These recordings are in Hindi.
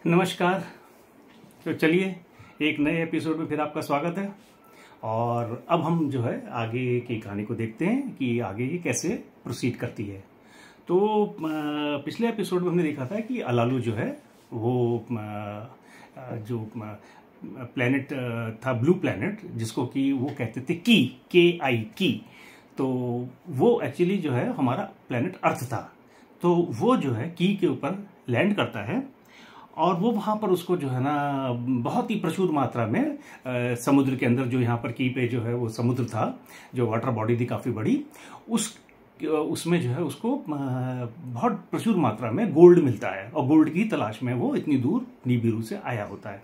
नमस्कार। तो चलिए एक नए एपिसोड में फिर आपका स्वागत है। और अब हम जो है आगे की कहानी को देखते हैं कि आगे ये कैसे प्रोसीड करती है। तो पिछले एपिसोड में हमने देखा था कि अलालू जो है वो जो प्लैनेट था, ब्लू प्लैनेट, जिसको कि वो कहते थे की, तो वो एक्चुअली जो है हमारा प्लैनेट अर्थ था। तो वो जो है की के ऊपर लैंड करता है और वो वहाँ पर उसको जो है ना बहुत ही प्रचुर मात्रा में समुद्र के अंदर, जो यहाँ पर की पे जो है वो समुद्र था, जो वाटर बॉडी थी काफ़ी बड़ी, उसमें जो है उसको बहुत प्रचुर मात्रा में गोल्ड मिलता है और गोल्ड की तलाश में वो इतनी दूर निबिरू से आया होता है।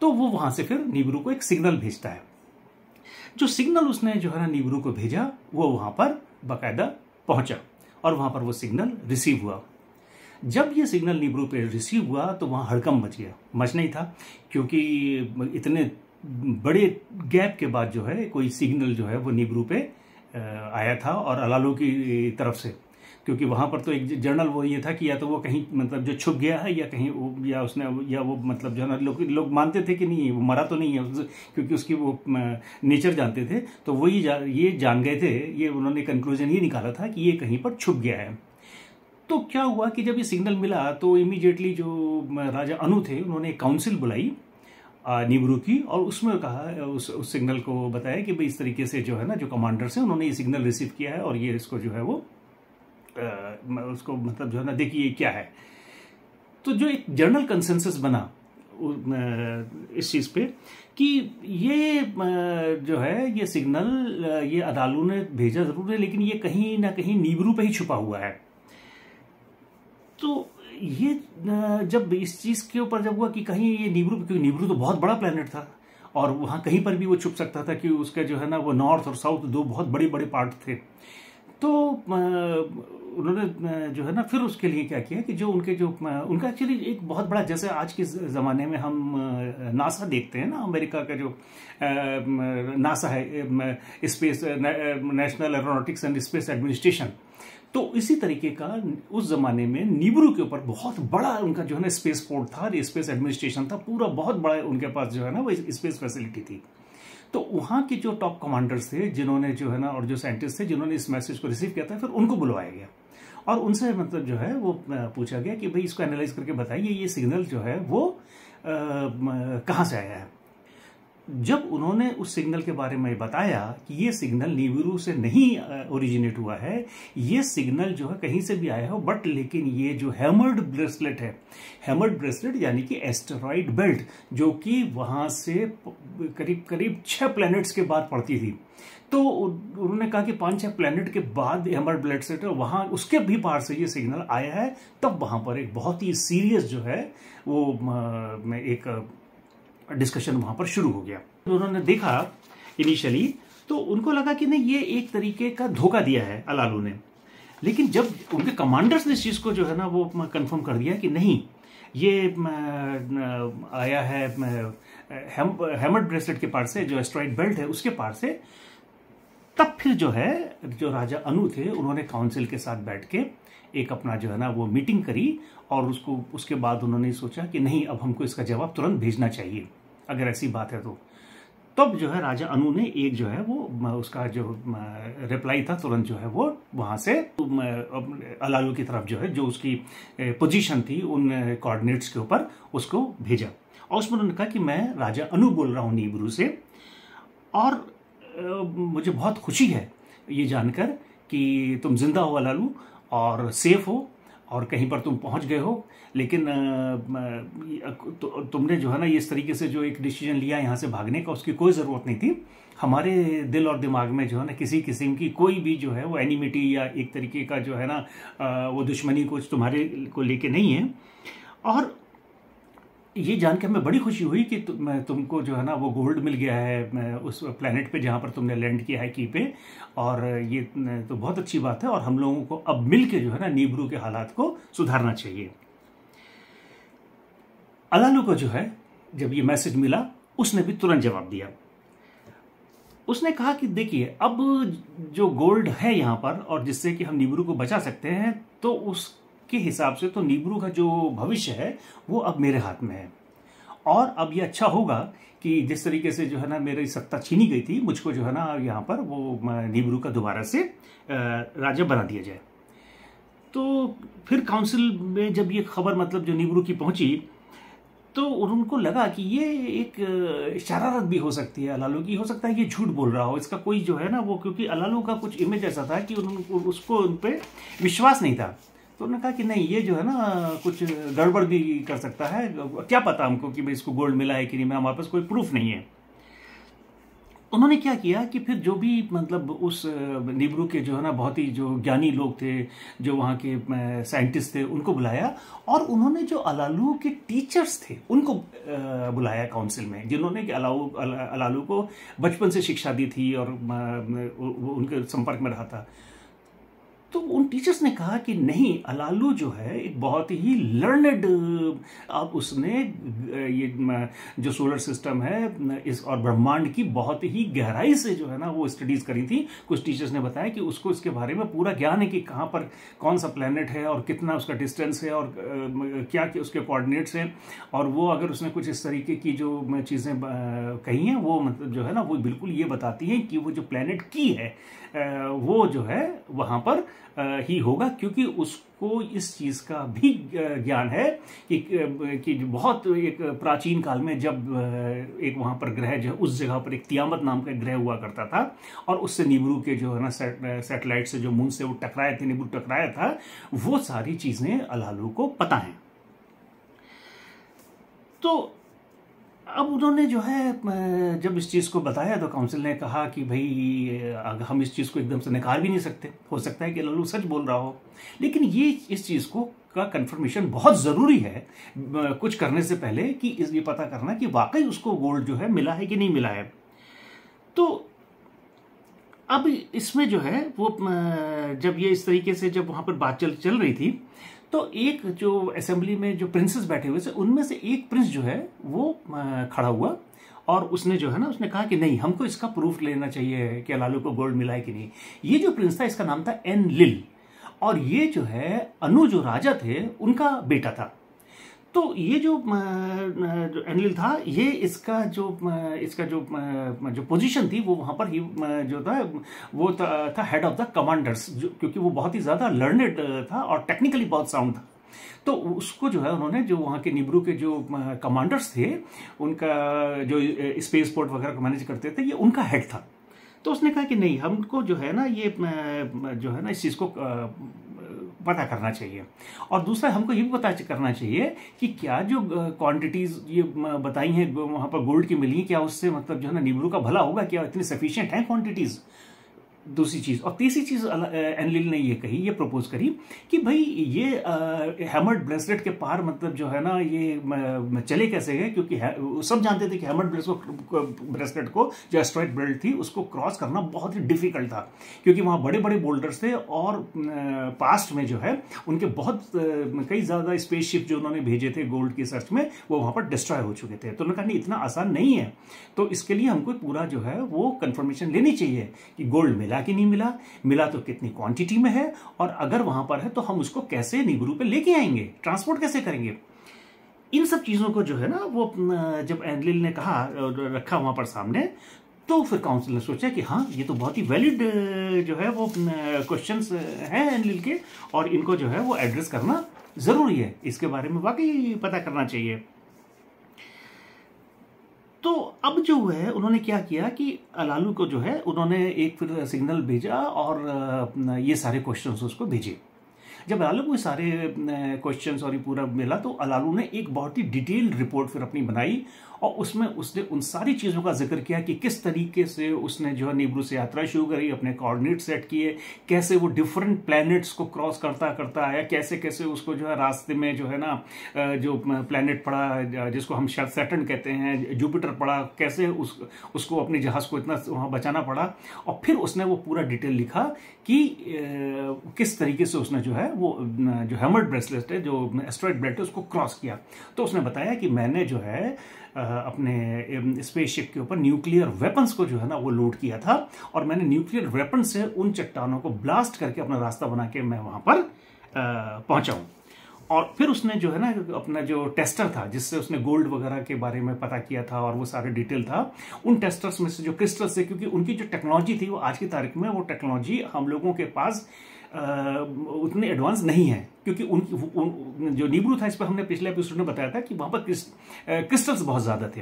तो वो वहाँ से फिर निबिरू को एक सिग्नल भेजता है। जो सिग्नल उसने जो है ना निबिरू को भेजा वो वहाँ पर बाकायदा पहुँचा और वहाँ पर वो सिग्नल रिसीव हुआ। जब ये सिग्नल निबिरू पे रिसीव हुआ तो वहाँ हड़कंप मच गया। मच नहीं था क्योंकि इतने बड़े गैप के बाद जो है कोई सिग्नल जो है वो निबिरू पे आया था और अलालू की तरफ से, क्योंकि वहाँ पर तो एक जर्नल वो ये था कि या तो वो कहीं मतलब जो छुप गया है या कहीं या उसने या वो मतलब जो है ना लोग मानते थे कि नहीं वो मरा तो नहीं है, क्योंकि उसकी वो नेचर जानते थे। तो वो ये जान गए थे, ये उन्होंने कंक्लूजन ये निकाला था कि ये कहीं पर छुप गया है। तो क्या हुआ कि जब ये सिग्नल मिला तो इमीडिएटली जो राजा अनु थे उन्होंने एक काउंसिल बुलाई निबिरू की और उसमें कहा, उस सिग्नल को बताया कि भाई इस तरीके से जो है ना जो कमांडर्स हैं उन्होंने ये सिग्नल रिसीव किया है और ये इसको जो है वो उसको मतलब जो है ना देखिए क्या है। तो जो एक जनरल कंसेंसस बना इस चीज़ पे कि ये जो है ये सिग्नल ये अलालू ने भेजा जरूर है लेकिन ये कहीं ना कहीं निबिरू पे ही छुपा हुआ है। तो ये जब इस चीज़ के ऊपर जब हुआ कि कहीं ये निबिरू, क्योंकि निबिरू तो बहुत बड़ा प्लेनेट था और वहाँ कहीं पर भी वो छुप सकता था कि उसका जो है ना वो नॉर्थ और साउथ दो बहुत बड़े बड़े पार्ट थे। तो उन्होंने जो है ना फिर उसके लिए क्या किया कि जो उनका एक्चुअली एक बहुत बड़ा, जैसे आज के ज़माने में हम नासा देखते हैं ना, अमेरिका का जो नासा है, space national aeronautics and space administration, तो इसी तरीके का उस जमाने में निबिरू के ऊपर बहुत बड़ा उनका जो है ना स्पेस पोर्ट था, स्पेस एडमिनिस्ट्रेशन था, पूरा बहुत बड़ा उनके पास जो है ना वो स्पेस फैसिलिटी थी। तो वहाँ के जो टॉप कमांडर्स थे जिन्होंने जो है ना और जो साइंटिस्ट थे जिन्होंने इस मैसेज को रिसीव किया था, फिर उनको बुलवाया गया और उनसे मतलब जो है वो पूछा गया कि भाई इसको एनालाइज करके बताइए ये सिग्नल जो है वो कहाँ से आया है। जब उन्होंने उस सिग्नल के बारे में बताया कि ये सिग्नल निबिरू से नहीं ओरिजिनेट हुआ है, ये सिग्नल जो है कहीं से भी आया हो, बट लेकिन ये जो हैमर्ड ब्रेसलेट है, हैमर्ड ब्रेसलेट यानी कि एस्टेरॉइड बेल्ट, जो कि वहां से करीब करीब 6 प्लैनेट्स के बाद पड़ती थी। तो उन्होंने कहा कि 5-6 प्लैनेट के बाद हैमर्ड ब्रेसलेट वहां उसके भी पार से ये सिग्नल आया है। तब वहां पर एक बहुत ही सीरियस जो है वो एक डिस्कशन वहां पर शुरू हो गया। तो उन्होंने देखा इनिशियली तो उनको लगा कि नहीं ये एक तरीके का धोखा दिया है अलालू ने, लेकिन जब उनके कमांडर्स ने इस चीज को जो है ना वो कंफर्म कर दिया कि नहीं ये आया है हैमर्ड ब्रेसलेट के पार से, जो एस्टेरॉइड बेल्ट है उसके पार से, तब फिर जो है जो राजा अनु थे उन्होंने काउंसिल के साथ बैठ के एक अपना जो है ना वो मीटिंग करी और उसके बाद उन्होंने सोचा कि नहीं अब हमको इसका जवाब तुरंत भेजना चाहिए अगर ऐसी बात है तो। तब जो है राजा अनु ने एक जो है वो उसका जो रिप्लाई था तुरंत जो है वो वहां से अलालू की तरफ जो है जो उसकी पोजीशन थी उन कोऑर्डिनेट्स के ऊपर उसको भेजा और उसमें उन्होंने कहा कि मैं राजा अनु बोल रहा हूँ निबिरू से और मुझे बहुत खुशी है ये जानकर कि तुम जिंदा हो अलालू और सेफ हो और कहीं पर तुम पहुंच गए हो, लेकिन तुमने जो है ना इस तरीके से जो एक डिसीजन लिया यहाँ से भागने का उसकी कोई ज़रूरत नहीं थी। हमारे दिल और दिमाग में जो है ना किसी किस्म की कोई भी जो है वो एनिमिटी या एक तरीके का जो है ना वो दुश्मनी कुछ तुम्हारे को लेके नहीं है। और ये जानकर हमें बड़ी खुशी हुई कि तुमको जो है ना वो गोल्ड मिल गया है उस प्लेनेट पे जहाँ पर तुमने लैंड किया है की पे, और ये तो बहुत अच्छी बात है और हम लोगों को अब मिल के जो है ना निबिरू के हालात को सुधारना चाहिए। अलालू को जो है जब ये मैसेज मिला उसने भी तुरंत जवाब दिया। उसने कहा कि देखिए अब जो गोल्ड है यहाँ पर और जिससे कि हम निबिरू को बचा सकते हैं तो उस के हिसाब से तो नीब्रू का जो भविष्य है वो अब मेरे हाथ में है। और अब ये अच्छा होगा कि जिस तरीके से जो है ना मेरी सत्ता छीनी गई थी, मुझको जो है ना यहाँ पर वो नीब्रू का दोबारा से राजा बना दिया जाए। तो फिर काउंसिल में जब ये खबर मतलब जो नीब्रू की पहुंची, तो उनको लगा कि ये एक शरारत भी हो सकती है अलालू की, हो सकता है ये झूठ बोल रहा हो, इसका कोई जो है ना वो, क्योंकि अलालू का कुछ इमेज ऐसा था कि उसको उन पर विश्वास नहीं था। तो उन्होंने कहा कि नहीं, ये जो है ना कुछ गड़बड़ भी कर सकता है, क्या पता हमको कि भाई इसको गोल्ड मिला है कि नहीं, हमारे पास कोई प्रूफ नहीं है। उन्होंने क्या किया कि फिर जो भी मतलब उस नीब्रू के जो है ना बहुत ही जो ज्ञानी लोग थे, जो वहाँ के साइंटिस्ट थे, उनको बुलाया और उन्होंने जो अलालू के टीचर्स थे उनको बुलाया काउंसिल में, जिन्होंने अलालू को बचपन से शिक्षा दी थी और उनके संपर्क में रहा था। तो उन टीचर्स ने कहा कि नहीं, अलालू जो है एक बहुत ही लर्नेड, अब उसने ये जो सोलर सिस्टम है इस और ब्रह्मांड की बहुत ही गहराई से जो है ना वो स्टडीज करी थी। कुछ टीचर्स ने बताया कि उसको इसके बारे में पूरा ज्ञान है कि कहाँ पर कौन सा प्लेनेट है और कितना उसका डिस्टेंस है और क्या क्या उसके कोऑर्डिनेट्स हैं। और वो अगर उसने कुछ इस तरीके की जो चीज़ें कही हैं, वो मतलब जो है ना वो बिल्कुल ये बताती हैं कि वो जो प्लेनेट की है वो जो है वहाँ पर ही होगा, क्योंकि उसको इस चीज़ का भी ज्ञान है कि बहुत एक प्राचीन काल में जब एक वहाँ पर ग्रह जो उस जगह पर एक तियामत नाम का ग्रह हुआ करता था और उससे नीब्रू के जो है ना सैटेलाइट से जो मून से वो टकराए थे, नीब्रू टकराया था, वो सारी चीज़ें अलालू को पता हैं। तो अब उन्होंने जो है जब इस चीज़ को बताया तो काउंसिल ने कहा कि भाई हम इस चीज़ को एकदम से नकार भी नहीं सकते, हो सकता है कि अलालू सच बोल रहा हो, लेकिन ये इस चीज़ को का कंफर्मेशन बहुत ज़रूरी है कुछ करने से पहले कि ये पता करना कि वाकई उसको गोल्ड जो है मिला है कि नहीं मिला है। तो अब इसमें जो है वो जब ये इस तरीके से जब वहाँ पर बात चल रही थी, तो एक जो असेंबली में जो प्रिंसेस बैठे हुए थे उनमें से एक प्रिंस जो है वो खड़ा हुआ और उसने जो है ना उसने कहा कि नहीं, हमको इसका प्रूफ लेना चाहिए कि अलालू को गोल्ड मिला है कि नहीं। ये जो प्रिंस था इसका नाम था एनलिल, और ये जो है अनु जो राजा थे उनका बेटा था। तो ये जो एनलिल था, ये इसका जो पोजीशन थी वो वहाँ पर ही जो था वो था हेड ऑफ द कमांडर्स, क्योंकि वो बहुत ही ज़्यादा लर्नेड था और टेक्निकली बहुत साउंड था। तो उसको जो है उन्होंने जो वहाँ के नीब्रू के जो कमांडर्स थे, उनका जो स्पेस पोर्ट वगैरह को मैनेज करते थे, ये उनका हेड था। तो उसने कहा कि नहीं, हमको जो है ना ये जो है ना इस चीज़ को पता करना चाहिए, और दूसरा हमको ये भी पता करना चाहिए कि क्या जो क्वांटिटीज ये बताई हैं वहाँ पर गोल्ड की मिली, क्या उससे मतलब जो है ना नीब्रू का भला होगा, क्या इतनी सफिशिएंट है क्वांटिटीज। दूसरी चीज़, और तीसरी चीज़ एनलिल ने ये कही, ये प्रपोज करी कि भाई ये हैमर्ड ब्रेसलेट के पार मतलब जो है ना ये चले कैसे गए, क्योंकि सब जानते थे कि हैमर्ड ब्रेसलेट को जो एस्ट्रॉइड बेल्ट थी उसको क्रॉस करना बहुत ही डिफिकल्ट था, क्योंकि वहाँ बड़े बड़े बोल्डर्स थे और पास्ट में जो है उनके बहुत कई ज़्यादा स्पेसशिप जो उन्होंने भेजे थे गोल्ड की सर्च में वो वहाँ पर डिस्ट्रॉय हो चुके थे। तो उन्होंने कहा नहीं, इतना आसान नहीं है, तो इसके लिए हमको पूरा जो है वो कंफर्मेशन लेनी चाहिए कि गोल्ड मिला कि नहीं मिला, मिला तो कितनी क्वांटिटी में है, और अगर वहां पर है तो हम उसको कैसे नीब्रू पे लेके आएंगे, ट्रांसपोर्ट कैसे करेंगे। इन सब चीजों को जो है ना वो जब एनलिल ने कहा रखा वहां पर सामने, तो फिर काउंसिल ने सोचा कि हाँ ये तो बहुत ही वैलिड जो है वो क्वेश्चंस हैं एनलिल के, और इनको जो है वो एड्रेस करना जरूरी है, इसके बारे में वाकई पता करना चाहिए। तो अब जो है उन्होंने क्या किया कि अलालू को जो है उन्होंने एक फिर सिग्नल भेजा और ये सारे क्वेश्चंस उसको भेजे। जब अलालू को सारे क्वेश्चंस और ये पूरा मिला तो अलालू ने एक बहुत ही डिटेल्ड रिपोर्ट फिर अपनी बनाई, और उसमें उसने उन सारी चीज़ों का जिक्र किया कि किस तरीके से उसने जो है नीब्रू से यात्रा शुरू करी, अपने कोऑर्डिनेट सेट किए, कैसे वो डिफरेंट प्लैनेट्स को क्रॉस करता करता आया, कैसे कैसे उसको जो है रास्ते में जो है ना जो प्लैनेट पड़ा जिसको हम शायद सैटर्न कहते हैं, जुपिटर पड़ा, कैसे उसको अपने जहाज़ को इतना वहाँ बचाना पड़ा, और फिर उसने वो पूरा डिटेल लिखा कि किस तरीके से उसने जो है वो जो हैमर्ड ब्रेसलेट है, जो एस्ट्रॉइड बेल्ट है, उसको क्रॉस किया। तो उसने बताया कि मैंने जो है अपने स्पेसशिप के ऊपर न्यूक्लियर वेपन्स को जो है ना वो लोड किया था, और मैंने न्यूक्लियर वेपन से उन चट्टानों को ब्लास्ट करके अपना रास्ता बना के मैं वहां पर पहुंचा हूं। और फिर उसने जो है ना अपना जो टेस्टर था जिससे उसने गोल्ड वगैरह के बारे में पता किया था और वो सारे डिटेल था, उन टेस्टर्स में से जो क्रिस्टल्स थे, क्योंकि उनकी जो टेक्नोलॉजी थी वो आज की तारीख में वो टेक्नोलॉजी हम लोगों के पास उतने एडवांस नहीं है, क्योंकि जो नीब्रू था, इस पर हमने पिछले एपिसोड में बताया था कि वहां पर क्रिस्टल्स बहुत ज्यादा थे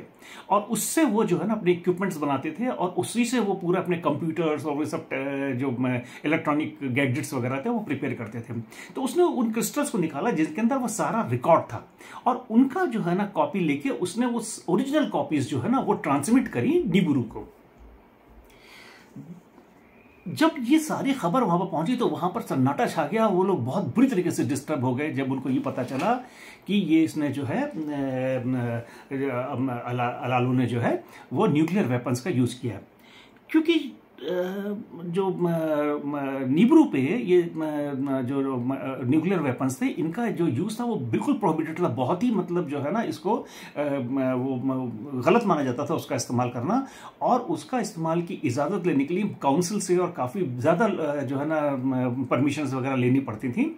और उससे वो जो है ना अपने इक्विपमेंट्स बनाते थे और उसी से वो पूरा अपने कंप्यूटर्स और वो सब जो इलेक्ट्रॉनिक गैजेट्स वगैरह थे वो प्रिपेयर करते थे। तो उसने उन क्रिस्टल्स को निकाला जिसके अंदर वो सारा रिकॉर्ड था और उनका जो है ना कॉपी लेके उसने वो ओरिजिनल कॉपीज जो है ना वो ट्रांसमिट करी नीब्रू को। जब ये सारी खबर वहां पर पहुंची तो वहां पर सन्नाटा छा गया। वो लोग बहुत बुरी तरीके से डिस्टर्ब हो गए जब उनको ये पता चला कि ये इसने जो है अलालू ने जो है वो न्यूक्लियर वेपन्स का यूज किया, क्योंकि जो नीब्रू पे ये जो न्यूक्लियर वेपन्स थे इनका जो यूज था वो बिल्कुल प्रोहिबिटेड था, बहुत ही मतलब जो है ना इसको वो गलत माना जाता था उसका इस्तेमाल करना, और उसका इस्तेमाल की इजाजत लेने के लिए काउंसिल से और काफी ज्यादा जो है ना परमिशंस वगैरह लेनी पड़ती थी।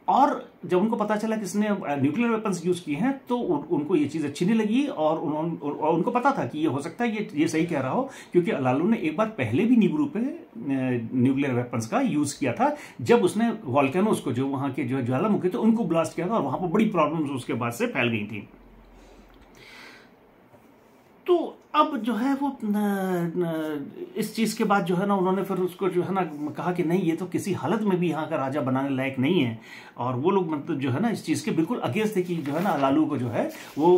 और जब उनको पता चला कि इसने न्यूक्लियर वेपन्स यूज किए हैं तो उनको ये चीज अच्छी नहीं लगी और उनको पता था कि ये हो सकता है ये सही कह रहा हो, क्योंकि अलालू ने एक बार पहले भी नीब्रू पे न्यूक्लियर वेपन्स का यूज किया था जब उसने वॉल्केनोस को, जो वहां के जो ज्वालामुखी थे उनको ब्लास्ट किया था और वहां पर बड़ी प्रॉब्लम्स उसके बाद से फैल गई थी। तो अब जो है वो इस चीज के बाद जो है ना उन्होंने फिर उसको जो है ना कहा कि नहीं, ये तो किसी हालत में भी यहाँ का राजा बनाने लायक नहीं है, और वो लोग मतलब जो है ना इस चीज के बिल्कुल अगेंस्ट थे कि जो है ना अलालू को जो है वो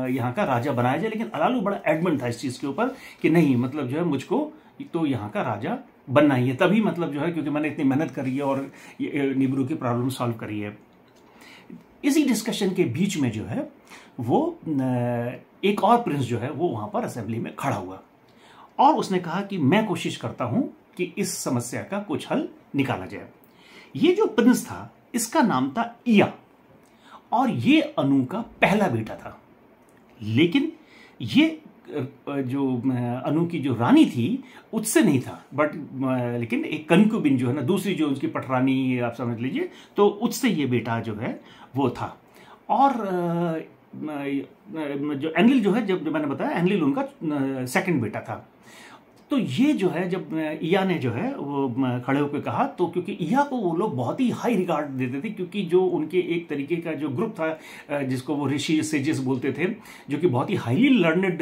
यहाँ का राजा बनाया जाए। लेकिन अलालू बड़ा एडमेंट था इस चीज के ऊपर कि नहीं, मतलब जो है मुझको तो यहाँ का राजा बनना ही है, तभी मतलब जो है क्योंकि मैंने इतनी मेहनत करी है और नीब्रू की प्रॉब्लम सॉल्व करी है। इसी डिस्कशन के बीच में जो है वो एक और प्रिंस जो है वो वहां पर असेंबली में खड़ा हुआ और उसने कहा कि मैं कोशिश करता हूं कि इस समस्या का कुछ हल निकाला जाए। ये जो प्रिंस था इसका नाम था इया और ये अनु का पहला बेटा था। लेकिन ये जो अनु की जो रानी थी उससे नहीं था, बट लेकिन एक कनकुबिन जो है ना, दूसरी जो उसकी पटरानी आप समझ लीजिए, तो उससे ये बेटा जो है वो था। और जो एनलिल जो है, जब मैंने बताया एनलिल उनका सेकंड बेटा था। तो ये जो है जब इया ने जो है वो खड़े होकर कहा, तो क्योंकि इया को वो लोग बहुत ही हाई रिगार्ड देते थे, क्योंकि जो उनके एक तरीके का जो ग्रुप था जिसको वो ऋषि सेजेस बोलते थे, जो कि बहुत ही हाईली लर्नेड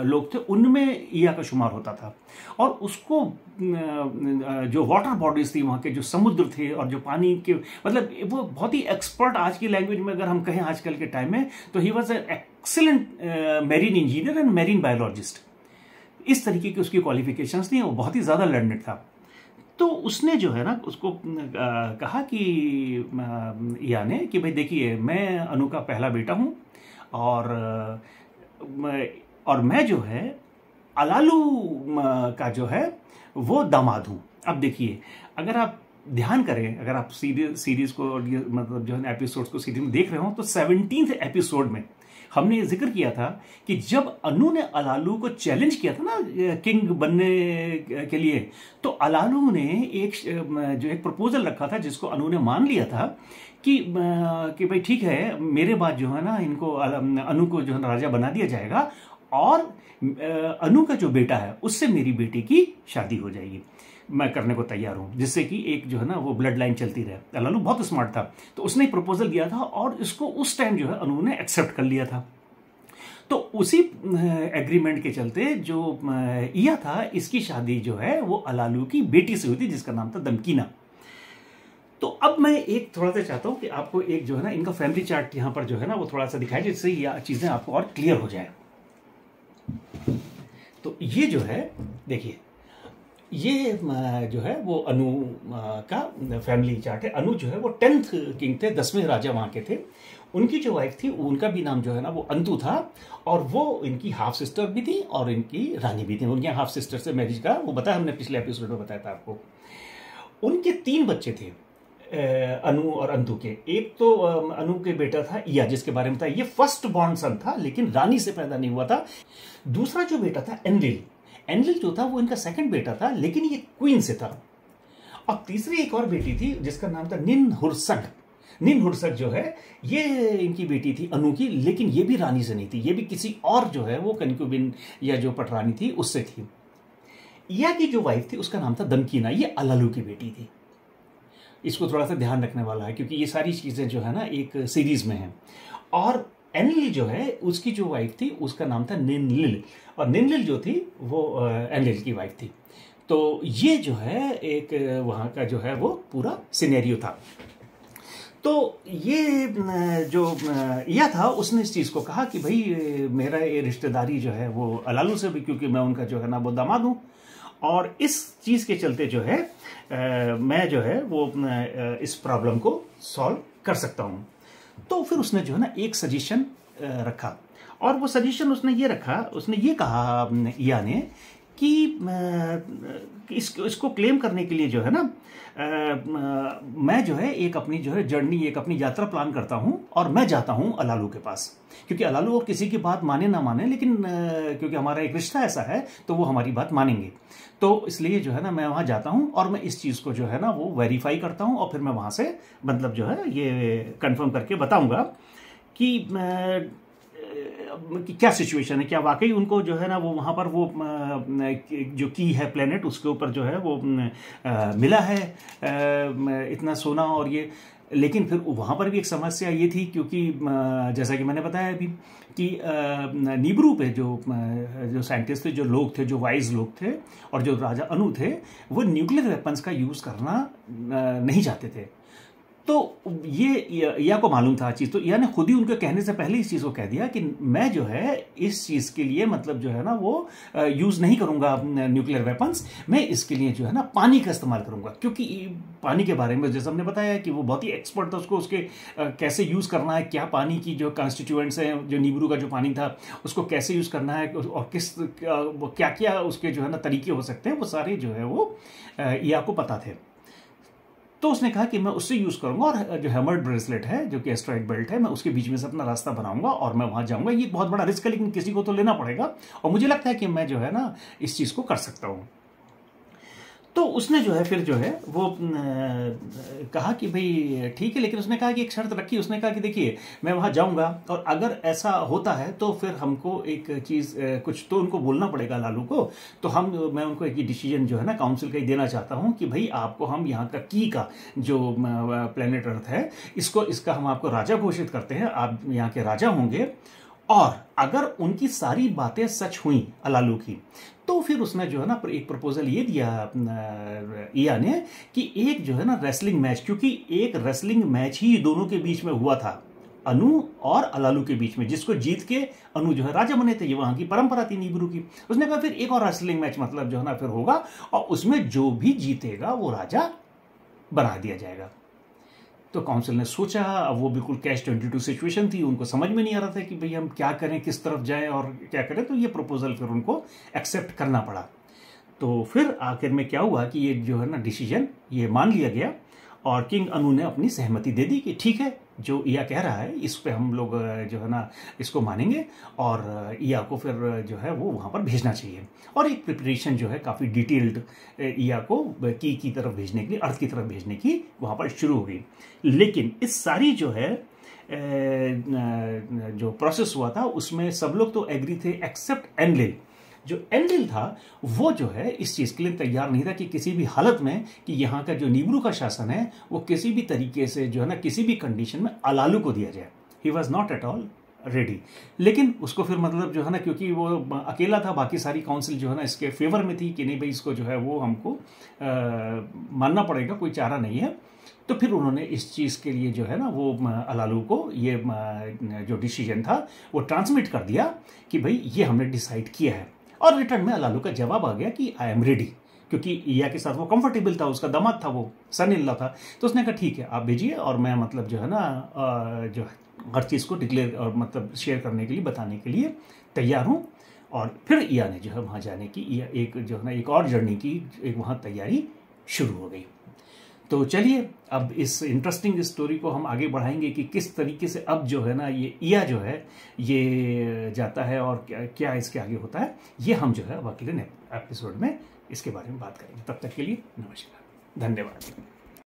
लोग थे, उनमें इया का शुमार होता था। और उसको जो वाटर बॉडीज थी, वहाँ के जो समुद्र थे और जो पानी के, मतलब वो बहुत ही एक्सपर्ट, आज की लैंग्वेज में अगर हम कहें आजकल के टाइम में, तो he was an excellent marine engineer and marine biologist. इस तरीके की उसकी क्वालिफिकेशंस थी, वो बहुत ही ज्यादा लर्नेड था। तो उसने जो है ना उसको कहा कि इया ने कि भाई देखिए, मैं अनु का पहला बेटा हूं और मैं जो है अलालू का जो है वो दामाद हूं। अब देखिए, अगर आप ध्यान करें, अगर आप सीरीज को मतलब जो है एपिसोड्स को सीरीज में देख रहे हो, तो 17th एपिसोड में हमने ये जिक्र किया था कि जब अनु ने अलालू को चैलेंज किया था ना किंग बनने के लिए, तो अलालू ने एक प्रपोजल रखा था जिसको अनु ने मान लिया था कि भाई ठीक है, मेरे बाद जो है ना इनको अनु को जो है राजा बना दिया जाएगा और अनु का जो बेटा है उससे मेरी बेटी की शादी हो जाएगी, मैं करने को तैयार हूं, जिससे कि एक जो है ना वो ब्लड लाइन चलती रहे। अलालू बहुत स्मार्ट था, तो उसने एक प्रपोजल दिया था और इसको उस टाइम जो है अनु ने एक्सेप्ट कर लिया था। तो उसी एग्रीमेंट के चलते जो इया था, इसकी शादी जो है वो अलालू की बेटी से हुई थी जिसका नाम था दमकीना। तो अब मैं एक थोड़ा सा चाहता हूं कि आपको एक जो है ना इनका फैमिली चार्ट यहां पर जो है ना वो थोड़ा सा दिखाए, जिससे ये चीजें आपको और क्लियर हो जाए। तो ये जो है देखिए, ये जो है वो अनु का फैमिली चार्ट है। अनु जो है वो 10th किंग थे, 10वें राजा वहां के थे। उनकी जो वाइफ थी उनका भी नाम जो है ना वो अंतु था, और वो इनकी हाफ सिस्टर भी थी और इनकी रानी भी थी। उनके हाफ सिस्टर से मैरिज का वो बताया हमने पिछले एपिसोड में बताया था आपको। उनके 3 बच्चे थे अनु और अंतु के। एक तो अनु के बेटा था इया, जिसके बारे में था, ये फर्स्ट बॉर्न सन था लेकिन रानी से पैदा नहीं हुआ था। दूसरा जो बेटा था एनलिल जो था वो इनका सेकंड बेटा था, लेकिन ये क्वीन से था। और तीसरी एक और बेटी थी जिसका नाम था निनहुरसग। निन हुर्सक जो है ये इनकी बेटी थी अनु की, लेकिन ये भी रानी से नहीं थी, ये भी किसी और जो है वो कनक्यूबिन या जो पटरानी थी उससे थी। या की जो वाइफ थी उसका नाम था दमकीना, ये अलालू की बेटी थी। इसको थोड़ा सा ध्यान रखने वाला है क्योंकि ये सारी चीज़ें जो है ना एक सीरीज में हैं। और एनलिल जो है उसकी जो वाइफ थी उसका नाम था निनलिल, और निनलिल जो थी वो एनलिल की वाइफ थी। तो ये जो है एक वहाँ का जो है वो पूरा सिनेरियो था। तो ये जो या था उसने इस चीज़ को कहा कि भाई मेरा ये रिश्तेदारी जो है वो अलालू से भी, क्योंकि मैं उनका जो है ना वो दामाद हूँ, और इस चीज़ के चलते जो है मैं जो है वो इस प्रॉब्लम को सॉल्व कर सकता हूँ। तो फिर उसने जो है ना एक सजेशन रखा, और वो सजेशन उसने ये रखा, उसने ये कहा या ने कि इसको क्लेम करने के लिए जो है ना मैं जो है एक अपनी जो है जर्नी, एक अपनी यात्रा प्लान करता हूँ और मैं जाता हूँ अलालू के पास, क्योंकि अलालू और किसी की बात माने ना माने, लेकिन क्योंकि हमारा एक रिश्ता ऐसा है तो वो हमारी बात मानेंगे। तो इसलिए जो है ना मैं वहाँ जाता हूँ और मैं इस चीज़ को जो है ना वो वेरीफाई करता हूँ, और फिर मैं वहाँ से मतलब जो है ये कंफर्म करके बताऊँगा कि क्या सिचुएशन है, क्या वाकई उनको जो है ना वो वहाँ पर वो जो की है प्लेनेट उसके ऊपर जो है वो मिला है इतना सोना और ये। लेकिन फिर वहाँ पर भी एक समस्या ये थी, क्योंकि जैसा कि मैंने बताया अभी कि नीब्रू पे जो साइंटिस्ट थे, जो लोग थे, जो वाइज लोग थे, और जो राजा अनु थे, वो न्यूक्लियर वेपन्स का यूज़ करना नहीं चाहते थे। तो ये या को मालूम था चीज़, तो या ने खुद ही उनके कहने से पहले इस चीज़ को कह दिया कि मैं जो है इस चीज़ के लिए मतलब जो है ना वो यूज़ नहीं करूँगा न्यूक्लियर वेपन्स, मैं इसके लिए जो है ना पानी का इस्तेमाल करूँगा। क्योंकि पानी के बारे में जैसे हमने बताया कि वो बहुत ही एक्सपर्ट था, उसको उसके कैसे यूज़ करना है, क्या पानी की जो कॉन्स्टिट्यूएंट्स हैं, जो नीब्रू का जो पानी था उसको कैसे यूज़ करना है, और किस क्या क्या उसके जो है ना तरीके हो सकते हैं, वो सारे जो है वो या को पता थे। तो उसने कहा कि मैं उससे यूज़ करूंगा, और जो हैमर्ड ब्रेसलेट है जो कि एस्ट्रॉइड बेल्ट है, मैं उसके बीच में से अपना रास्ता बनाऊंगा और मैं वहां जाऊंगा। ये बहुत बड़ा रिस्क है, लेकिन किसी को तो लेना पड़ेगा, और मुझे लगता है कि मैं जो है ना इस चीज़ को कर सकता हूँ। तो उसने जो है फिर जो है वो कहा कि भाई ठीक है, लेकिन उसने कहा कि एक शर्त रखी। उसने कहा कि देखिए मैं वहाँ जाऊँगा, और अगर ऐसा होता है तो फिर हमको एक चीज़ कुछ तो उनको बोलना पड़ेगा लालू को। तो मैं उनको एक डिसीजन जो है ना काउंसिल का ही देना चाहता हूँ कि भाई आपको हम यहाँ का की का जो प्लेनेट अर्थ है इसका हम आपको राजा घोषित करते हैं, आप यहाँ के राजा होंगे। और अगर उनकी सारी बातें सच हुई अलालू की, तो फिर उसने जो है ना एक प्रपोजल ये दिया इया ने कि एक जो है ना रेसलिंग मैच, क्योंकि एक रेसलिंग मैच ही दोनों के बीच में हुआ था, अनु और अलालू के बीच में, जिसको जीत के अनु जो है राजा बने थे। ये वहां की परंपरा थी नीब्रू की। उसने कहा फिर एक और रेसलिंग मैच मतलब जो है ना फिर होगा, और उसमें जो भी जीतेगा वो राजा बना दिया जाएगा। तो काउंसिल ने सोचा, अब वो बिल्कुल कैश 22 सिचुएशन थी, उनको समझ में नहीं आ रहा था कि भाई हम क्या करें, किस तरफ जाएं और क्या करें। तो ये प्रपोजल फिर उनको एक्सेप्ट करना पड़ा। तो फिर आखिर में क्या हुआ कि ये जो है ना डिसीजन ये मान लिया गया, और किंग अनु ने अपनी सहमति दे दी कि ठीक है जो इया कह रहा है इस पे हम लोग जो है ना इसको मानेंगे, और इया को फिर जो है वो वहाँ पर भेजना चाहिए। और एक प्रिपरेशन जो है काफ़ी डिटेल्ड इया को की तरफ भेजने के लिए, अर्थ की तरफ भेजने की वहाँ पर शुरू हो गई। लेकिन इस सारी जो है जो प्रोसेस हुआ था उसमें सब लोग तो एग्री थे एक्सेप्ट एनलिल। जो एनलिल था वो जो है इस चीज़ के लिए तैयार नहीं था कि किसी भी हालत में कि यहाँ का जो नीब्रू का शासन है वो किसी भी तरीके से जो है ना किसी भी कंडीशन में अलालू को दिया जाए। He was not at all ready. लेकिन उसको फिर मतलब जो है ना, क्योंकि वो अकेला था, बाकी सारी काउंसिल जो है ना इसके फेवर में थी कि नहीं भाई इसको जो है वो हमको मानना पड़ेगा, कोई चारा नहीं है। तो फिर उन्होंने इस चीज़ के लिए जो है ना वो अलालू को ये जो डिसीजन था वो ट्रांसमिट कर दिया कि भाई ये हमने डिसाइड किया है। और रिटर्न में अलालू का जवाब आ गया कि आई एम रेडी, क्योंकि इया के साथ वो कंफर्टेबल था, उसका दामाद था, वो सन इन लॉ था। तो उसने कहा ठीक है आप भेजिए, और मैं मतलब जो है ना जो हर चीज़ को डिक्लेयर और मतलब शेयर करने के लिए, बताने के लिए तैयार हूँ। और फिर इया ने जो है वहाँ जाने की एक जो है ना एक और जर्नी की एक वहाँ तैयारी शुरू हो गई। तो चलिए अब इस इंटरेस्टिंग स्टोरी को हम आगे बढ़ाएंगे कि किस तरीके से अब जो है ना ये इया जो है ये जाता है और क्या इसके आगे होता है, ये हम जो है अब अगले एपिसोड में इसके बारे में बात करेंगे। तब तक के लिए नमस्कार, धन्यवाद।